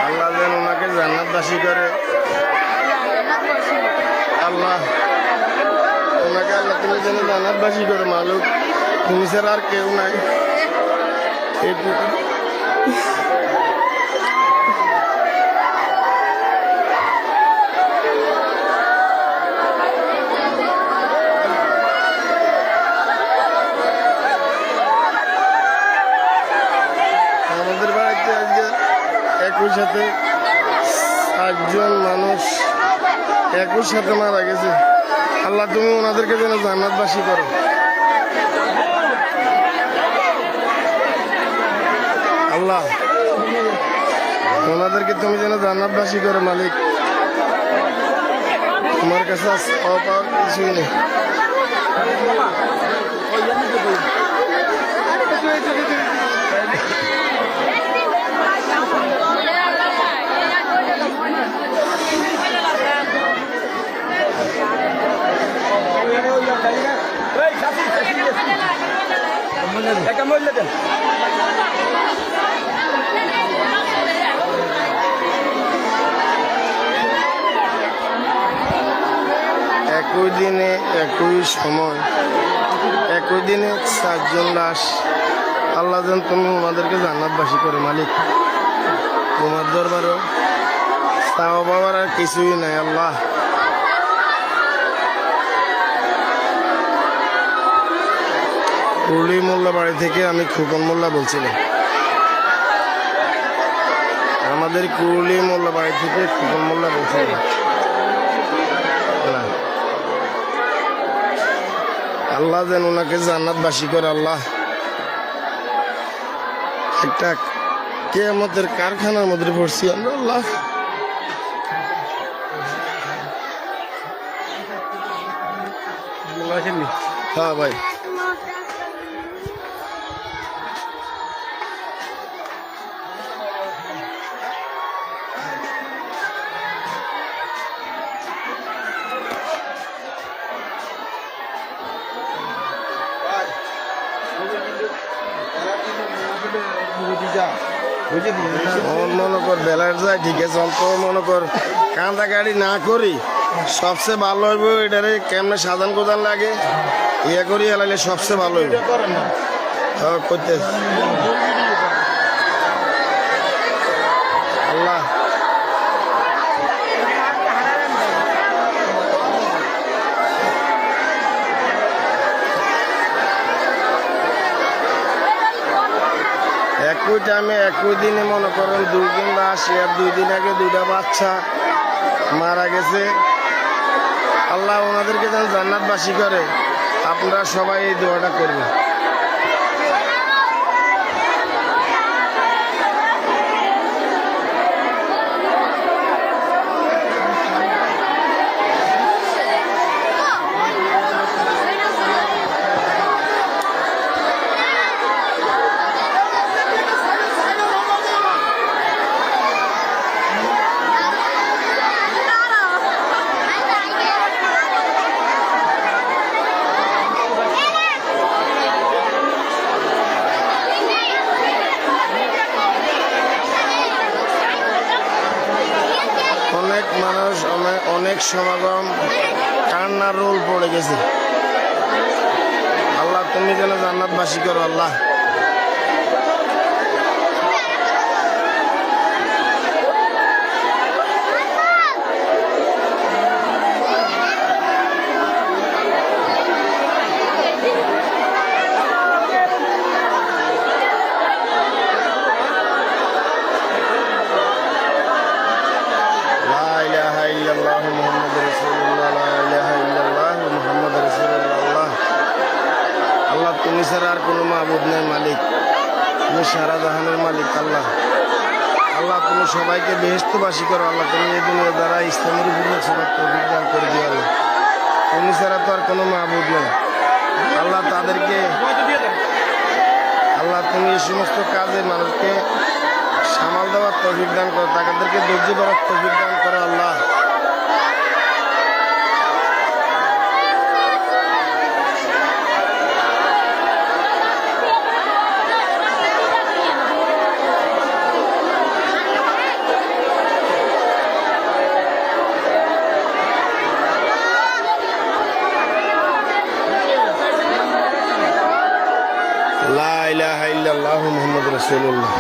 আল্লাহ যেন ওনাকে জান্নাতবাসী করে। আল্লাহ ওনাকে আল্লাহ তুমি যেন জান্নাতবাসী করে মালিক। তুমি ছাড়া আর কেউ নাই। আমাদের বাড়িতে আজকে একই সাথে 7 জন মানুষ একই সাথে মারা গেছে। আল্লাহ তুমি ওনাদেরকে যেন জান্নাতবাসী করো। আল্লাহ ওনাদেরকে তুমি যেন জান্নাতবাসী করো মালিক। তোমার কাছে পাওয়ার কিছুই নেই। একই দিনে একই সময় একই দিনে 7 জন লাশ। আল্লাহ যেন তুমি ওনাদেরকে জান্নাতবাসী করো মালিক। তোমার দরবারও চাওয়া পাওয়ার আর কিছুই নাই। আল্লাহ কুড়লি মোল্লা বাড়ি থেকে আমি খোকন মোল্লা বলছিলাম। আমাদের কুড়লি মোল্লা বাড়ি থেকে খোকন মোল্লা বলছিলাম। আল্লাহ যেন ওনাকে জান্নাতবাসী করে। আল্লাহ একটা কিয়ামতের কারখানার মধ্যে পড়ছি আমরা। আল্লাহ হ্যাঁ ভাই মনে কর বেলার যায় ঠিক আছে। অন্ত মনে কর কাঁদা গাড়ি না করি সবচেয়ে ভালো হইব। এটারে কেমনে সাজান কোদান লাগে ইয়ে করি এলাইলে সবচেয়ে ভালো হইব। করতে আল্লাহ একই টাইমে একই দিনে মনে করেন 2 কিংবা 80 আর 2 দিন আগে 2টা বাচ্চা মারা গেছে। আল্লাহ ওনাদেরকে যেন জান্নাতবাসী করে। আপনারা সবাই এই দোয়াটা করবেন। অনেক মানুষ অনেক সমাগম কান্নার রোল পড়ে গেছে। আল্লাহ তুমি যেন জান্নাতবাসী করো। আল্লাহ আল্লাহ তুমি ছাড়া আর কোনো মাবুদ নেই মালিক। তুমি সারা জাহানের মালিক। আল্লাহ আল্লাহ তুমি সবাইকে বেহেশতবাসী করো। আল্লাহ তুমি এই দুনিয়া দ্বারা ইসলামের উপরে সবার তৌফিক দান করে দিও। আল্লাহ তুমি ছাড়া তো আর কোনো মাবুদ নেই। আল্লাহ তাদেরকে আল্লাহ তুমি এই সমস্ত কাজে মানুষকে সামাল দেওয়ার তৌফিক দান করো। তাদেরকে ধৈর্য ধরার তৌফিক দান করো। আল্লাহ লা ইলাহা ইল্লাল্লাহু মুহাম্মাদুর রাসূলুল্লাহ।